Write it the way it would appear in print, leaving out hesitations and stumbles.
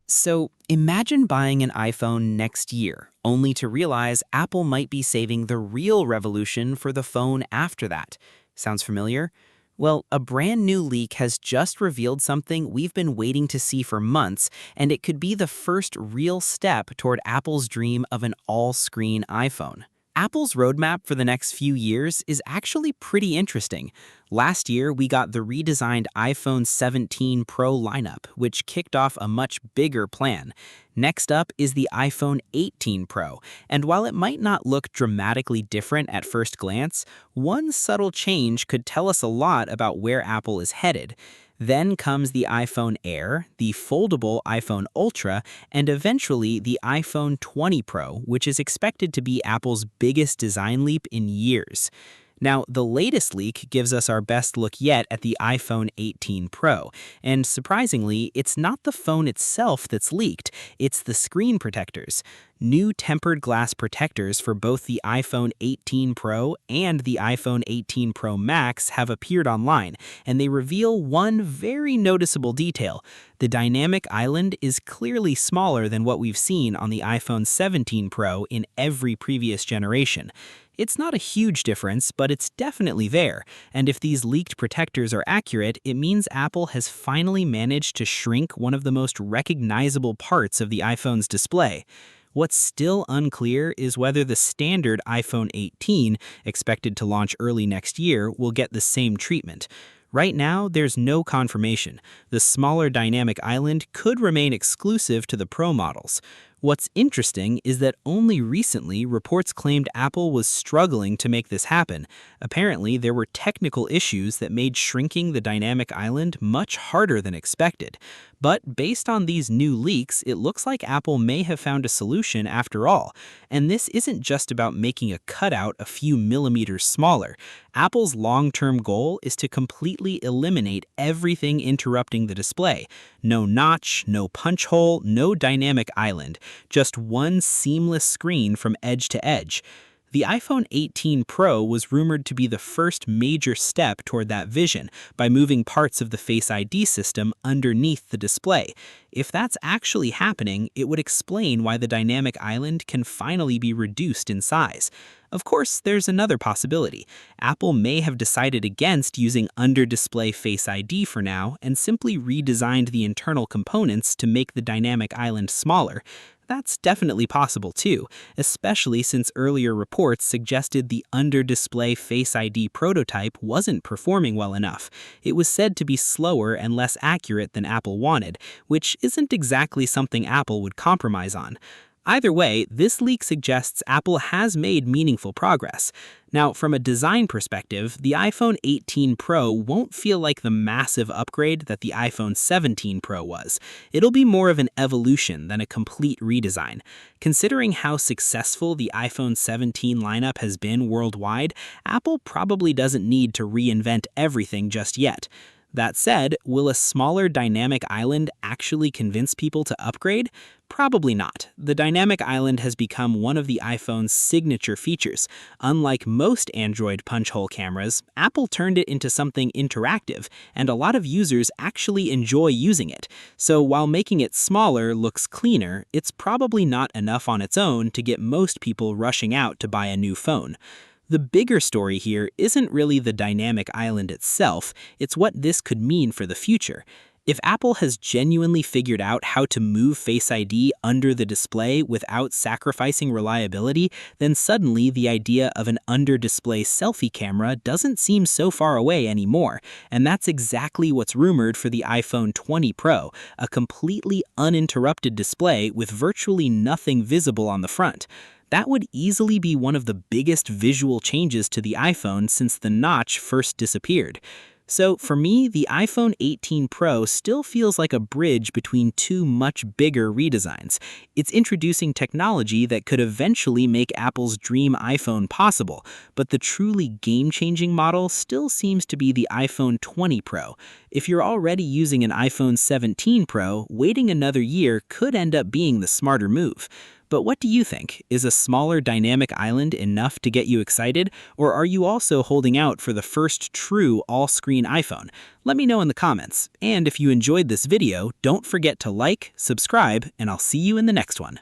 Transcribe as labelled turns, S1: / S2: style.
S1: So imagine buying an iPhone next year, only to realize Apple might be saving the real revolution for the phone after that. Sounds familiar? Well, a brand new leak has just revealed something we've been waiting to see for months, and it could be the first real step toward Apple's dream of an all-screen iPhone. Apple's roadmap for the next few years is actually pretty interesting. Last year, we got the redesigned iPhone 17 Pro lineup, which kicked off a much bigger plan. Next up is the iPhone 18 Pro, and while it might not look dramatically different at first glance, one subtle change could tell us a lot about where Apple is headed. Then comes the iPhone Air, the foldable iPhone Ultra, and eventually the iPhone 20 Pro, which is expected to be Apple's biggest design leap in years. Now, the latest leak gives us our best look yet at the iPhone 18 Pro, and surprisingly, it's not the phone itself that's leaked, it's the screen protectors. New tempered glass protectors for both the iPhone 18 Pro and the iPhone 18 Pro Max have appeared online, and they reveal one very noticeable detail. The dynamic island is clearly smaller than what we've seen on the iPhone 17 Pro in every previous generation. It's not a huge difference, but it's definitely there, and if these leaked protectors are accurate, it means Apple has finally managed to shrink one of the most recognizable parts of the iPhone's display. What's still unclear is whether the standard iPhone 18, expected to launch early next year, will get the same treatment. Right now, there's no confirmation. The smaller dynamic island could remain exclusive to the Pro models. What's interesting is that only recently reports claimed Apple was struggling to make this happen. Apparently, there were technical issues that made shrinking the dynamic island much harder than expected. But based on these new leaks, it looks like Apple may have found a solution after all. And this isn't just about making a cutout a few millimeters smaller. Apple's long-term goal is to completely eliminate everything interrupting the display. No notch, no punch hole, no dynamic island. Just one seamless screen from edge to edge. The iPhone 18 Pro was rumored to be the first major step toward that vision by moving parts of the Face ID system underneath the display. If that's actually happening, it would explain why the dynamic island can finally be reduced in size. Of course, there's another possibility. Apple may have decided against using under-display Face ID for now and simply redesigned the internal components to make the dynamic island smaller. That's definitely possible too, especially since earlier reports suggested the under-display Face ID prototype wasn't performing well enough. It was said to be slower and less accurate than Apple wanted, which isn't exactly something Apple would compromise on. Either way, this leak suggests Apple has made meaningful progress. Now, from a design perspective, the iPhone 18 Pro won't feel like the massive upgrade that the iPhone 17 Pro was. It'll be more of an evolution than a complete redesign. Considering how successful the iPhone 17 lineup has been worldwide, Apple probably doesn't need to reinvent everything just yet. That said, will a smaller dynamic island actually convince people to upgrade? Probably not. The dynamic island has become one of the iPhone's signature features. Unlike most Android punch hole cameras, Apple turned it into something interactive, and a lot of users actually enjoy using it. So while making it smaller looks cleaner, it's probably not enough on its own to get most people rushing out to buy a new phone. The bigger story here isn't really the dynamic island itself, it's what this could mean for the future. If Apple has genuinely figured out how to move Face ID under the display without sacrificing reliability, then suddenly the idea of an under-display selfie camera doesn't seem so far away anymore. And that's exactly what's rumored for the iPhone 20 Pro, a completely uninterrupted display with virtually nothing visible on the front. That would easily be one of the biggest visual changes to the iPhone since the notch first disappeared. So for me, the iPhone 18 Pro still feels like a bridge between two much bigger redesigns. It's introducing technology that could eventually make Apple's dream iPhone possible, but the truly game-changing model still seems to be the iPhone 20 Pro. If you're already using an iPhone 17 Pro, waiting another year could end up being the smarter move. But what do you think? Is a smaller dynamic island enough to get you excited, or are you also holding out for the first true all-screen iPhone? Let me know in the comments. And if you enjoyed this video, don't forget to like, subscribe, and I'll see you in the next one.